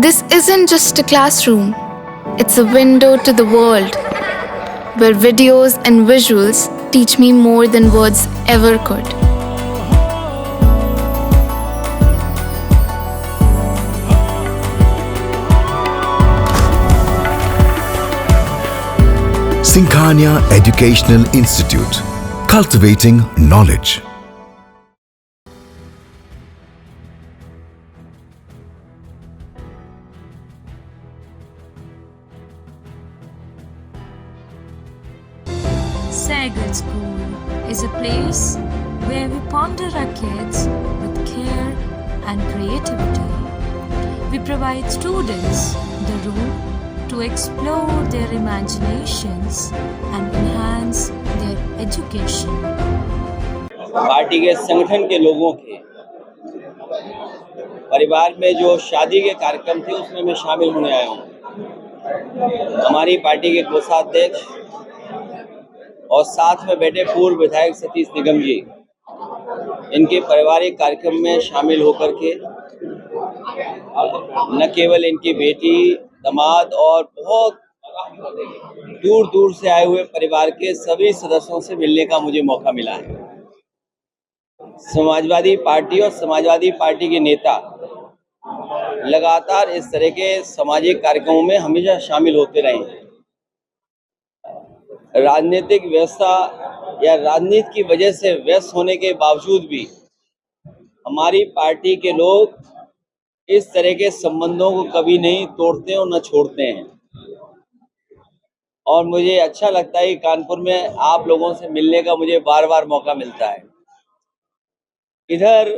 This isn't just a classroom, it's a window to the world, where videos and visuals teach me more than words ever could. Sinkhania Educational Institute, cultivating knowledge. Saigon School is a place where we ponder our kids with care and creativity. We provide students the room to explore their imaginations and enhance their education. Party के संगठन के लोगों के परिवार में जो शादी के कार्यक्रम थे उसमें मैं शामिल होने आया हूँ। हमारी पार्टी के कोषाध्यक्ष और साथ में बैठे पूर्व विधायक सतीश निगम जी इनके पारिवारिक कार्यक्रम में शामिल होकर के न केवल इनकी बेटी, दामाद और बहुत दूर दूर से आए हुए परिवार के सभी सदस्यों से मिलने का मुझे मौका मिला है। समाजवादी पार्टी और समाजवादी पार्टी के नेता लगातार इस तरह के सामाजिक कार्यक्रमों में हमेशा शामिल होते रहे हैं। राजनीतिक व्यवस्था या राजनीति की वजह से व्यस्त होने के बावजूद भी हमारी पार्टी के लोग इस तरह के संबंधों को कभी नहीं तोड़ते और न छोड़ते हैं। और मुझे अच्छा लगता है कि कानपुर में आप लोगों से मिलने का मुझे बार बार मौका मिलता है। इधर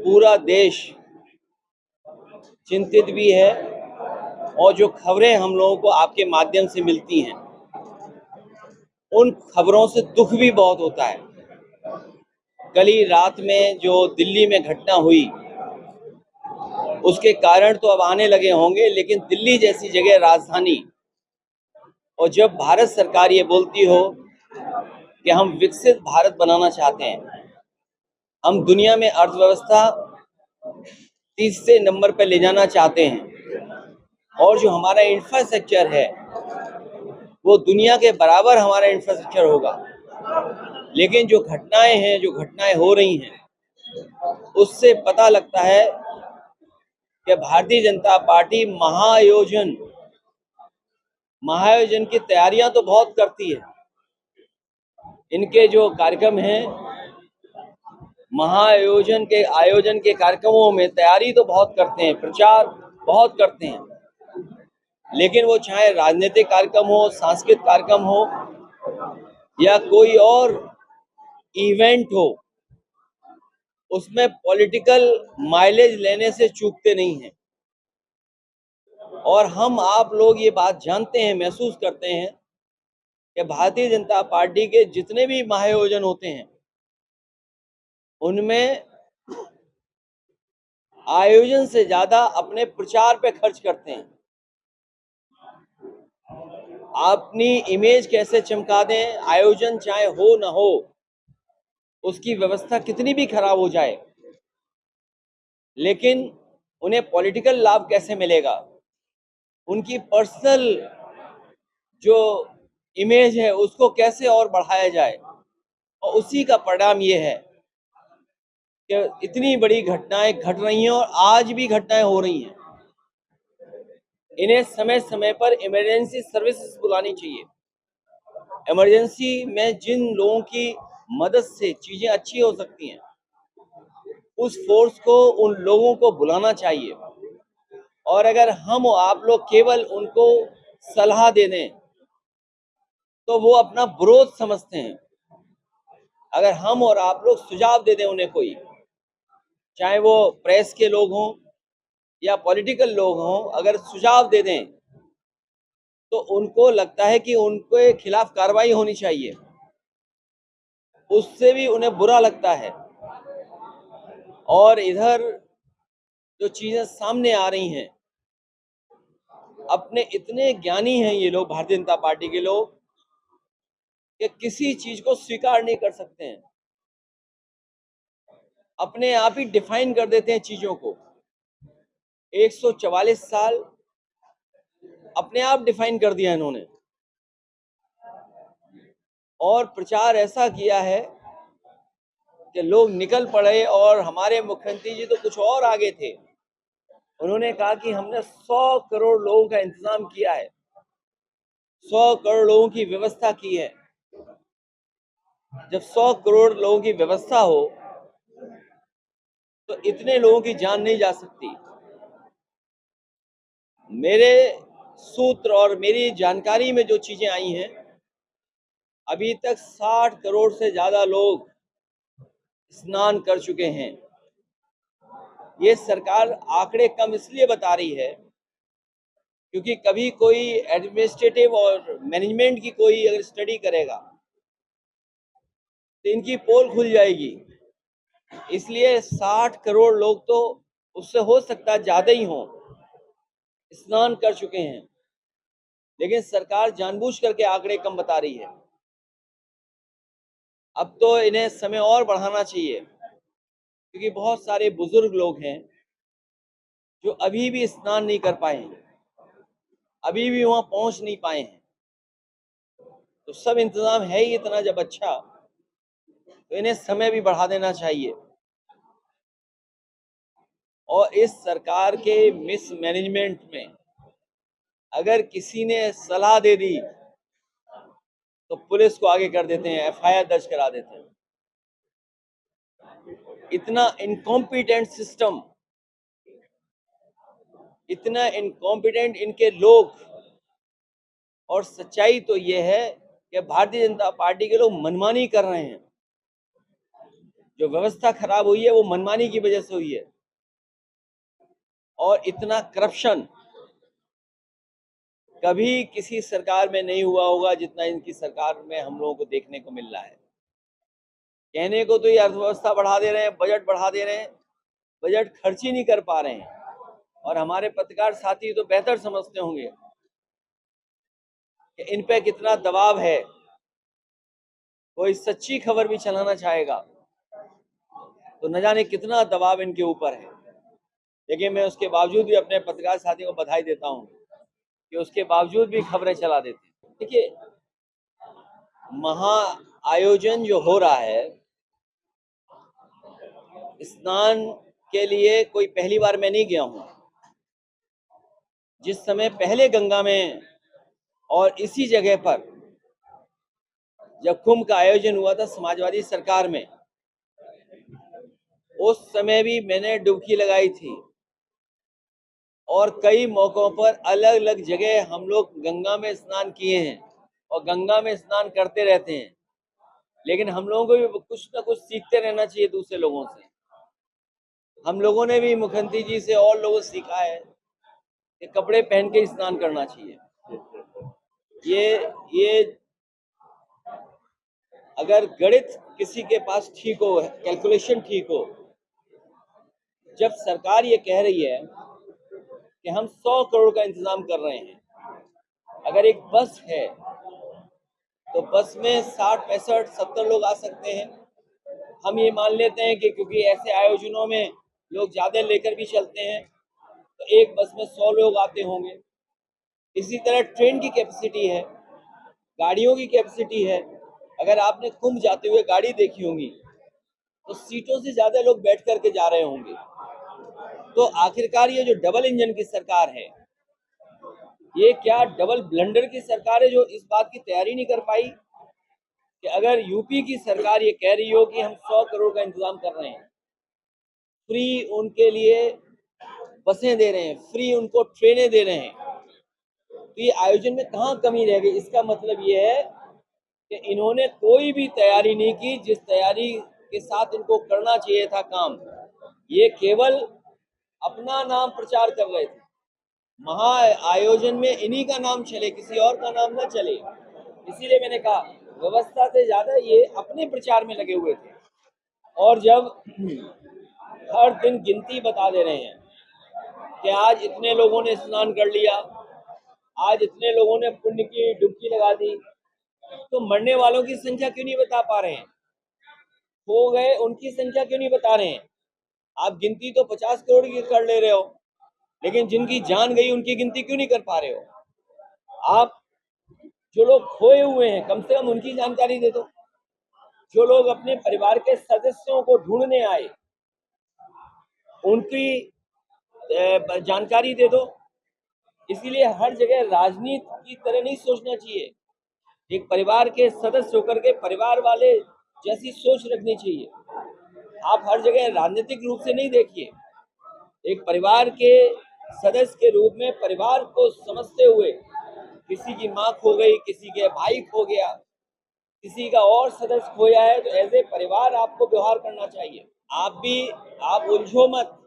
पूरा देश चिंतित भी है और जो खबरें हम लोगों को आपके माध्यम से मिलती हैं उन खबरों से दुख भी बहुत होता है। कल ही रात में जो दिल्ली में घटना हुई उसके कारण तो अब आने लगे होंगे, लेकिन दिल्ली जैसी जगह, राजधानी, और जब भारत सरकार ये बोलती हो कि हम विकसित भारत बनाना चाहते हैं, हम दुनिया में अर्थव्यवस्था तीसरे नंबर पर ले जाना चाहते हैं और जो हमारा इंफ्रास्ट्रक्चर है वो दुनिया के बराबर हमारा इंफ्रास्ट्रक्चर होगा, लेकिन जो घटनाएं हो रही हैं उससे पता लगता है कि भारतीय जनता पार्टी महाआयोजन की तैयारियां तो बहुत करती है। इनके जो कार्यक्रम हैं महाआयोजन के कार्यक्रमों में तैयारी तो बहुत करते हैं, प्रचार बहुत करते हैं, लेकिन वो चाहे राजनीतिक कार्यक्रम हो, सांस्कृतिक कार्यक्रम हो या कोई और इवेंट हो, उसमें पॉलिटिकल माइलेज लेने से चूकते नहीं हैं। और हम आप लोग ये बात जानते हैं, महसूस करते हैं कि भारतीय जनता पार्टी के जितने भी महाआयोजन होते हैं उनमें आयोजन से ज्यादा अपने प्रचार पे खर्च करते हैं। अपनी इमेज कैसे चमका दें, आयोजन चाहे हो ना हो, उसकी व्यवस्था कितनी भी खराब हो जाए, लेकिन उन्हें पॉलिटिकल लाभ कैसे मिलेगा, उनकी पर्सनल जो इमेज है उसको कैसे और बढ़ाया जाए, और उसी का परिणाम ये है कि इतनी बड़ी घटनाएं घट रही हैं और आज भी घटनाएं हो रही हैं। इन्हें समय समय पर इमरजेंसी सर्विसेज बुलानी चाहिए। इमरजेंसी में जिन लोगों की मदद से चीजें अच्छी हो सकती हैं, उस फोर्स को, उन लोगों को बुलाना चाहिए। और अगर हम और आप लोग केवल उनको सलाह दे दें तो वो अपना विरोध समझते हैं। अगर हम और आप लोग सुझाव दे दें उन्हें, कोई, चाहे वो प्रेस के लोग हों या पॉलिटिकल लोग हों, अगर सुझाव दे दें तो उनको लगता है कि उनके खिलाफ कार्रवाई होनी चाहिए, उससे भी उन्हें बुरा लगता है। और इधर जो चीजें सामने आ रही हैं, अपने इतने ज्ञानी हैं ये लोग, भारतीय जनता पार्टी के लोग, कि किसी चीज को स्वीकार नहीं कर सकते हैं, अपने आप ही डिफाइन कर देते हैं चीजों को। 144 साल अपने आप डिफाइन कर दिया इन्होंने, और प्रचार ऐसा किया है कि लोग निकल पड़े। और हमारे मुख्यमंत्री जी तो कुछ और आगे थे, उन्होंने कहा कि हमने 100 करोड़ लोगों का इंतजाम किया है, 100 करोड़ लोगों की व्यवस्था की है। जब 100 करोड़ लोगों की व्यवस्था हो तो इतने लोगों की जान नहीं जा सकती। मेरे सूत्र और मेरी जानकारी में जो चीजें आई हैं, अभी तक 60 करोड़ से ज्यादा लोग स्नान कर चुके हैं। ये सरकार आंकड़े कम इसलिए बता रही है क्योंकि कभी कोई एडमिनिस्ट्रेटिव और मैनेजमेंट की कोई अगर स्टडी करेगा तो इनकी पोल खुल जाएगी। इसलिए 60 करोड़ लोग तो, उससे हो सकता है ज्यादा ही हों, स्नान कर चुके हैं, लेकिन सरकार जानबूझ करके आंकड़े कम बता रही है। अब तो इन्हें समय और बढ़ाना चाहिए, क्योंकि बहुत सारे बुजुर्ग लोग हैं जो अभी भी स्नान नहीं कर पाए हैं, अभी भी वहां पहुंच नहीं पाए हैं। तो सब इंतजाम है ही इतना जब अच्छा, तो इन्हें समय भी बढ़ा देना चाहिए। और इस सरकार के मिसमैनेजमेंट में अगर किसी ने सलाह दे दी तो पुलिस को आगे कर देते हैं, एफआईआर दर्ज करा देते हैं। इतना इनकॉम्पिटेंट सिस्टम, इतना इनकॉम्पिटेंट इनके लोग। और सच्चाई तो ये है कि भारतीय जनता पार्टी के लोग मनमानी कर रहे हैं। जो व्यवस्था खराब हुई है वो मनमानी की वजह से हुई है। और इतना करप्शन कभी किसी सरकार में नहीं हुआ होगा जितना इनकी सरकार में हम लोगों को देखने को मिल रहा है। कहने को तो ये अर्थव्यवस्था बढ़ा दे रहे हैं, बजट बढ़ा दे रहे हैं, बजट खर्च ही नहीं कर पा रहे हैं। और हमारे पत्रकार साथी तो बेहतर समझते होंगे कि इन पे कितना दबाव है। कोई सच्ची खबर भी चलाना चाहेगा तो न जाने कितना दबाव इनके ऊपर है। लेकिन मैं उसके बावजूद भी अपने पत्रकार साथियों को बधाई देता हूं कि उसके बावजूद भी खबरें चला देते हैं। देखिए, महा आयोजन जो हो रहा है स्नान के लिए, कोई पहली बार मैं नहीं गया हूं। जिस समय पहले गंगा में और इसी जगह पर जब कुंभ का आयोजन हुआ था समाजवादी सरकार में, उस समय भी मैंने डुबकी लगाई थी। और कई मौकों पर अलग अलग जगह हम लोग गंगा में स्नान किए हैं और गंगा में स्नान करते रहते हैं। लेकिन हम लोगों को भी कुछ ना कुछ सीखते रहना चाहिए दूसरे लोगों से। हम लोगों ने भी मुख्यमंत्री जी से और लोगों से सीखा है कि कपड़े पहन के स्नान करना चाहिए। ये अगर गणित किसी के पास ठीक हो, कैलकुलेशन ठीक हो, जब सरकार ये कह रही है कि हम 100 करोड़ का इंतजाम कर रहे हैं, अगर एक बस है तो बस में 60, 65, 70 लोग आ सकते हैं। हम ये मान लेते हैं कि क्योंकि ऐसे आयोजनों में लोग ज्यादा लेकर भी चलते हैं तो एक बस में 100 लोग आते होंगे। इसी तरह ट्रेन की कैपेसिटी है, गाड़ियों की कैपेसिटी है। अगर आपने कुंभ जाते हुए गाड़ी देखी होंगी तो सीटों से ज्यादा लोग बैठ करके जा रहे होंगे। तो आखिरकार ये जो डबल इंजन की सरकार है, ये क्या डबल ब्लंडर की सरकार है जो इस बात की तैयारी नहीं कर पाई कि अगर यूपी की सरकार ये कह रही हो कि हम 100 करोड़ का इंतजाम कर रहे हैं, फ्री उनके लिए बसें दे रहे हैं, फ्री उनको ट्रेनें दे रहे हैं, तो ये आयोजन में कहाँ कमी रह गई? इसका मतलब ये है कि इन्होंने कोई भी तैयारी नहीं की जिस तैयारी के साथ इनको करना चाहिए था काम। ये केवल अपना नाम प्रचार कर रहे थे। महा आयोजन में इन्हीं का नाम चले, किसी और का नाम ना चले। इसीलिए मैंने कहा व्यवस्था से ज्यादा ये अपने प्रचार में लगे हुए थे। और जब हर दिन गिनती बता दे रहे हैं कि आज इतने लोगों ने स्नान कर लिया, आज इतने लोगों ने पुण्य की डुबकी लगा दी, तो मरने वालों की संख्या क्यों नहीं बता पा रहे हैं? हो गए उनकी संख्या क्यों नहीं बता रहे हैं? आप गिनती तो 50 करोड़ की कर ले रहे हो, लेकिन जिनकी जान गई उनकी गिनती क्यों नहीं कर पा रहे हो आप? जो लोग खोए हुए हैं कम से कम उनकी जानकारी दे दो। जो लोग अपने परिवार के सदस्यों को ढूंढने आए उनकी जानकारी दे दो। इसीलिए हर जगह राजनीति की तरह नहीं सोचना चाहिए। एक परिवार के सदस्य होकर के परिवार वाले जैसी सोच रखनी चाहिए। आप हर जगह राजनीतिक रूप से नहीं देखिए, एक परिवार के सदस्य के रूप में परिवार को समझते हुए, किसी की माँ खो गई, किसी के भाई खो गया, किसी का और सदस्य खोया है, तो ऐसे परिवार आपको व्यवहार करना चाहिए। आप उलझो मत।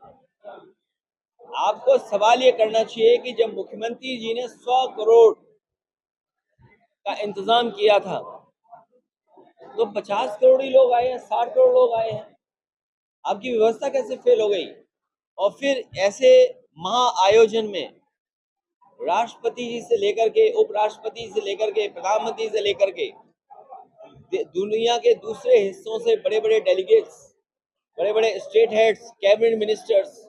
आपको सवाल ये करना चाहिए कि जब मुख्यमंत्री जी ने 100 करोड़ का इंतजाम किया था तो 50 करोड़ ही लोग आए हैं, 60 करोड़ लोग आए हैं, आपकी व्यवस्था कैसे फेल हो गई? और फिर ऐसे महाआयोजन में राष्ट्रपति जी से लेकर के, उपराष्ट्रपति से लेकर के, प्रधानमंत्री से लेकर के दुनिया के दूसरे हिस्सों से बड़े बड़े डेलीगेट्स, बड़े बड़े स्टेट हेड्स, कैबिनेट मिनिस्टर्स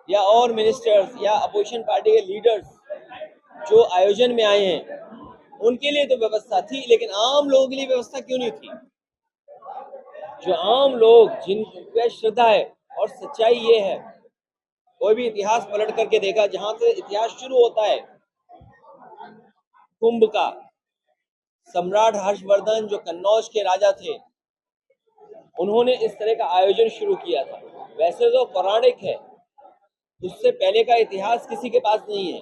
या और मिनिस्टर्स या अपोजिशन पार्टी के लीडर्स जो आयोजन में आए हैं, उनके लिए तो व्यवस्था थी, लेकिन आम लोगों के लिए व्यवस्था क्यों नहीं थी? जो आम लोग जिनकी श्रद्धा है, और सच्चाई ये है, कोई भी इतिहास पलट करके देखा, जहां से इतिहास शुरू होता है कुंभ का, सम्राट हर्षवर्धन जो कन्नौज के राजा थे, उन्होंने इस तरह का आयोजन शुरू किया था। वैसे तो पौराणिक है, उससे पहले का इतिहास किसी के पास नहीं है,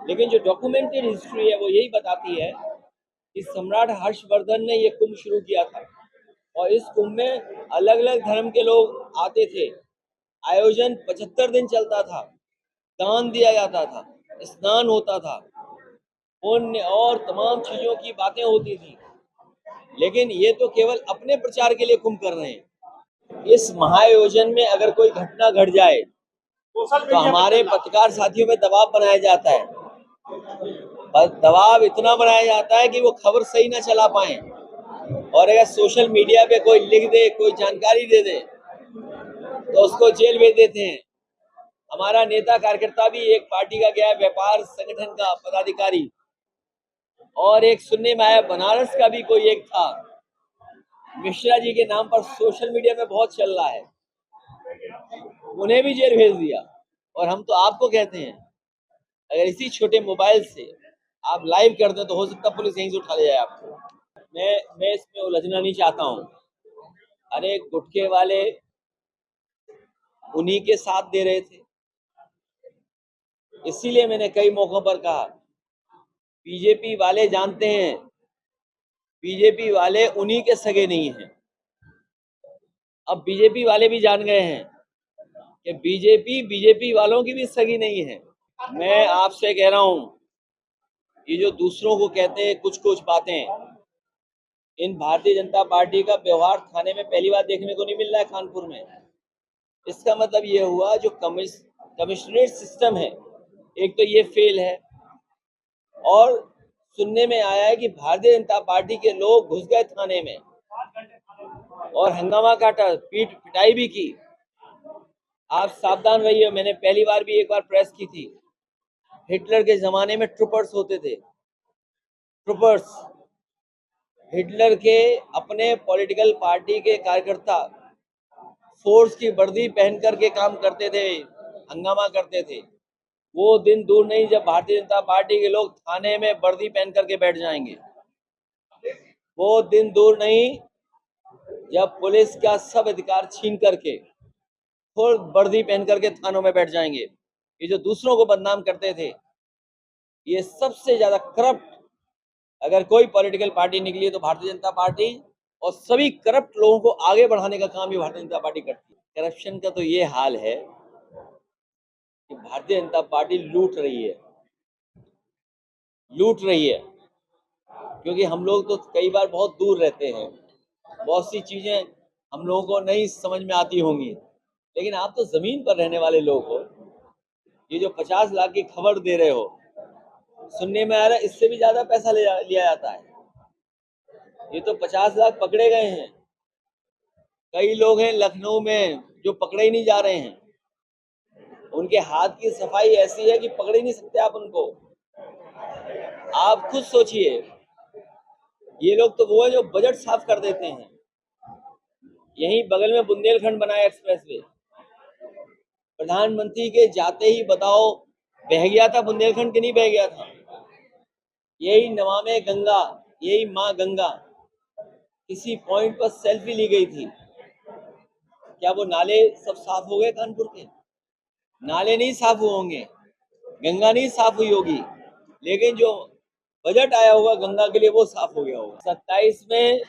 लेकिन जो डॉक्यूमेंटेड हिस्ट्री है वो यही बताती है कि सम्राट हर्षवर्धन ने ये कुंभ शुरू किया था, और इस कुंभ में अलग अलग धर्म के लोग आते थे। आयोजन 75 दिन चलता था, दान दिया जाता था, स्नान होता था, पुण्य और तमाम चीजों की बातें होती थी। लेकिन ये तो केवल अपने प्रचार के लिए कुंभ कर रहे हैं। इस महाआयोजन में अगर कोई घटना घट जाए तो हमारे पत्रकार साथियों में दबाव बनाया जाता है, बस दबाव इतना बनाया जाता है कि वो खबर सही ना चला पाए, और अगर सोशल मीडिया पे कोई लिख दे, कोई जानकारी दे दे, तो उसको जेल भेज देते हैं। हमारा नेता कार्यकर्ता भी एक पार्टी का गया, व्यापार संगठन का पदाधिकारी, और एक सुनने में आया बनारस का भी कोई एक था, मिश्रा जी के नाम पर सोशल मीडिया में बहुत चल रहा है, उन्हें भी जेल भेज दिया। और हम तो आपको कहते हैं, अगर इसी छोटे मोबाइल से आप लाइव कर दें तो हो सकता पुलिस यहीं से उठा ले जाए आपको। मैं इसमें उलझना नहीं चाहता हूँ। अरे गुटखे वाले उन्हीं के साथ दे रहे थे, इसीलिए मैंने कई मौकों पर कहा, बीजेपी वाले जानते हैं, बीजेपी वाले उन्हीं के सगे नहीं हैं। अब बीजेपी वाले भी जान गए हैं कि बीजेपी वालों की भी सगी नहीं है। मैं आपसे कह रहा हूं, ये जो दूसरों को कहते हैं कुछ कुछ बातें, इन भारतीय जनता पार्टी का व्यवहार थाने में पहली बार देखने को नहीं मिल रहा है कानपुर में। इसका मतलब ये हुआ जो कमिश्नरेट सिस्टम है, एक तो ये फेल है, और सुनने में आया है कि भारतीय जनता पार्टी के लोग घुस गए थाने में और हंगामा काटा, पिटाई भी की। आप सावधान रहिए। मैंने पहली बार भी एक बार प्रेस की थी, हिटलर के जमाने में ट्रूपर्स होते थे, ट्रूपर्स, हिटलर के अपने पॉलिटिकल पार्टी के कार्यकर्ता फोर्स की वर्दी पहन करके काम करते थे, हंगामा करते थे। वो दिन दूर नहीं जब भारतीय जनता पार्टी के लोग थाने में वर्दी पहन करके बैठ जाएंगे। वो दिन दूर नहीं जब पुलिस का सब अधिकार छीन करके खुद वर्दी पहन करके थानों में बैठ जाएंगे। ये जो दूसरों को बदनाम करते थे, ये सबसे ज्यादा करप्ट अगर कोई पॉलिटिकल पार्टी निकली है तो भारतीय जनता पार्टी, और सभी करप्ट लोगों को आगे बढ़ाने का काम भी भारतीय जनता पार्टी करती है। करप्शन का तो ये हाल है कि भारतीय जनता पार्टी लूट रही है, क्योंकि हम लोग तो कई बार बहुत दूर रहते हैं, बहुत सी चीजें हम लोगों को नहीं समझ में आती होंगी, लेकिन आप तो जमीन पर रहने वाले लोग हो। ये जो 50 लाख की खबर दे रहे हो, सुनने में आ रहा है इससे भी ज्यादा पैसा लिया जाता है। ये तो 50 लाख पकड़े गए हैं, कई लोग हैं लखनऊ में जो पकड़े ही नहीं जा रहे हैं, उनके हाथ की सफाई ऐसी है कि पकड़ ही नहीं सकते आप उनको। आप खुद सोचिए, ये लोग तो वो है जो बजट साफ कर देते हैं। यहीं बगल में बुंदेलखंड बना है एक्सप्रेसवे, प्रधानमंत्री के जाते ही बताओ बह गया था बुंदेलखंड कि नहीं बह गया था? यही नमामि गंगा, यही माँ गंगा, किसी पॉइंट पर सेल्फी ली गई थी। क्या वो नाले सब साफ हो गए कानपुर के? नाले नहीं साफ हुए होंगे, गंगा नहीं साफ हुई होगी, लेकिन जो बजट आया होगा गंगा के लिए वो साफ हो गया होगा। 27 में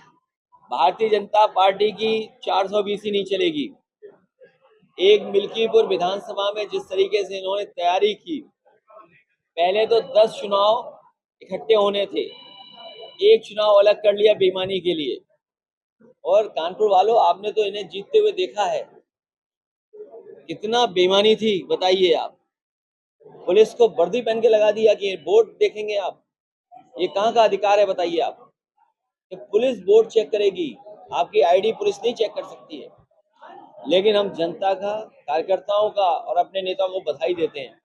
भारतीय जनता पार्टी की 420 नहीं चलेगी। एक मिल्कीपुर विधानसभा में जिस तरीके से इन्होंने तैयारी की, पहले तो 10 चुनाव इकट्ठे होने थे, एक चुनाव अलग कर लिया बेईमानी के लिए। और कानपुर वालों, आपने तो इन्हें जीतते हुए देखा है, कितना बेईमानी थी बताइए आप। पुलिस को वर्दी पहन के लगा दिया कि वोट देखेंगे आप। ये कहाँ का अधिकार है बताइए आप कि पुलिस वोट चेक करेगी, आपकी आईडी पुलिस नहीं चेक कर सकती है। लेकिन हम जनता का, कार्यकर्ताओं का और अपने नेताओं को बधाई देते हैं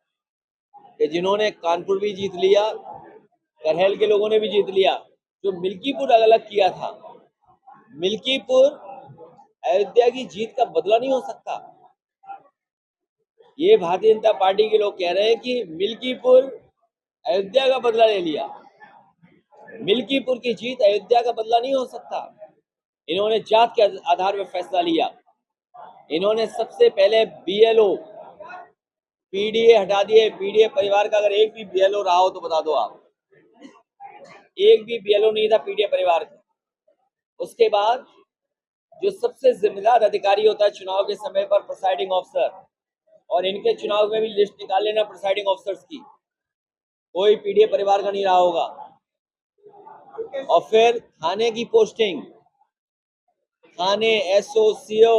कि जिन्होंने कानपुर भी जीत लिया, करहल के लोगों ने भी जीत लिया। जो मिल्कीपुर अलग किया था, मिल्कीपुर अयोध्या की जीत का बदला नहीं हो सकता। ये भारतीय जनता पार्टी के लोग कह रहे हैं कि मिल्कीपुर अयोध्या का बदला ले लिया। मिल्कीपुर की जीत अयोध्या का बदला नहीं हो सकता। इन्होंने जात के आधार पर फैसला लिया। इन्होंने सबसे पहले बीएलओ, पीडीए हटा दिए। पीडीए परिवार का अगर एक भी बीएलओ रहा हो तो बता दो आप। एक भी बीएलओ नहीं था पीडीए परिवार का। उसके बाद जो सबसे जिम्मेदार अधिकारी होता है चुनाव के समय पर, प्रिसाइडिंग ऑफिसर, और इनके चुनाव में भी लिस्ट निकाल लेना प्रिसाइडिंग ऑफिसर्स की, कोई पीडीए परिवार का नहीं रहा होगा। और फिर थाने की पोस्टिंग, थाने एसओ, सीओ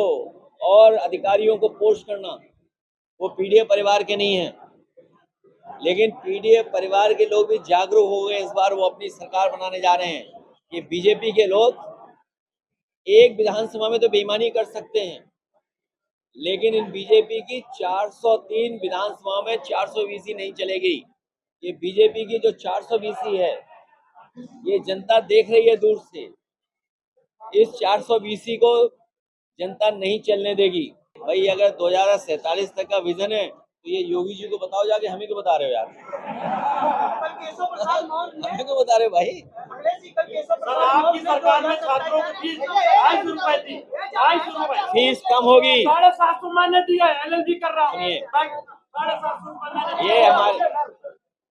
और अधिकारियों को पोस्ट करना, वो पीडीए परिवार के नहीं हैं। लेकिन पीडीए परिवार के लोग भी जागरूक हो गए। इस बार वो अपनी सरकार बनाने जा रहे हैं। ये बीजेपी के लोग एक विधानसभा में तो बेईमानी कर सकते हैं, लेकिन इन बीजेपी की 403 विधानसभा में 420 नहीं चलेगी। ये बीजेपी की जो 420 है, ये जनता देख रही है दूर से। इस 420 को जनता नहीं चलने देगी। भाई अगर 2047 तक का विजन है तो ये योगी जी को बताओ जाके, हमें क्यों बता रहे हो यार? हमें क्यों बता रहे हो भाई? आपकी सरकार में छात्रों की फीस 250 रुपए थी, 250 रुपए फीस कम होगी। 750 मैंने दिया है, एलएलबी कर रहा हूँ।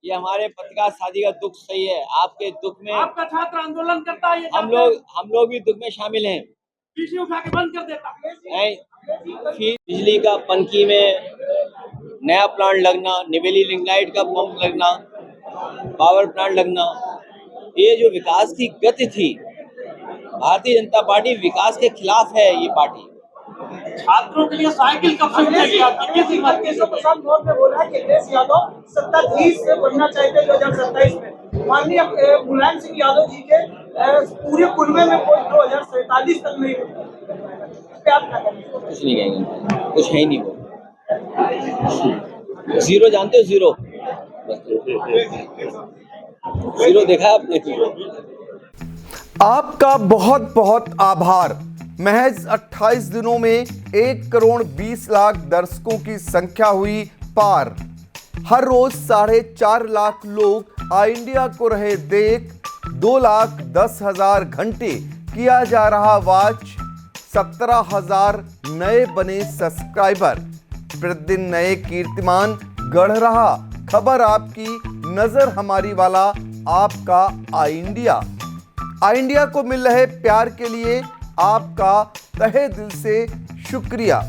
ये हमारे पत्रकार साथी का दुख सही है। आपके दुख में आपका छात्र आंदोलन करता है, हम लोग भी दुख में शामिल हैं। पीसी उठा के बंद कर देता। बिजली का पनकी में नया प्लांट लगना, निवेली लिग्नाइट का पंप लगना, पावर प्लांट लगना, ये जो विकास की गति थी, भारतीय जनता पार्टी विकास के खिलाफ है। ये पार्टी छात्रों के लिए साइकिल कब से मिलेगी? प्रसाद ने बोला कि अखिलेश यादव सत्ताधीश से बनना चाहते 2027 में। माननीय मुलायम सिंह यादव जी के पूरे कुनबे में कोई 2047 तक नहीं होगा। कुछ नहीं कहेंगे, कुछ है ही नहीं। वो जीरो जानते हो? जीरो देखा आपने? आपका बहुत बहुत आभार। महज 28 दिनों में 1,20,00,000 दर्शकों की संख्या हुई पार। हर रोज 4.5 लाख लोग आई इंडिया को रहे देख। 2,10,000 घंटे किया जा रहा वॉच। 17,000 नए बने सब्सक्राइबर। प्रतिदिन नए कीर्तिमान गढ़ रहा खबर आपकी, नजर हमारी वाला आपका आई इंडिया। आई इंडिया को मिल रहे प्यार के लिए आपका तहे दिल से शुक्रिया।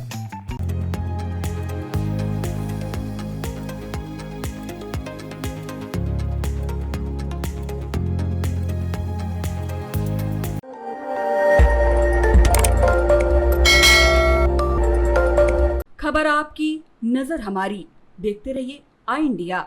खबर आपकी, नजर हमारी। देखते रहिए आई इंडिया।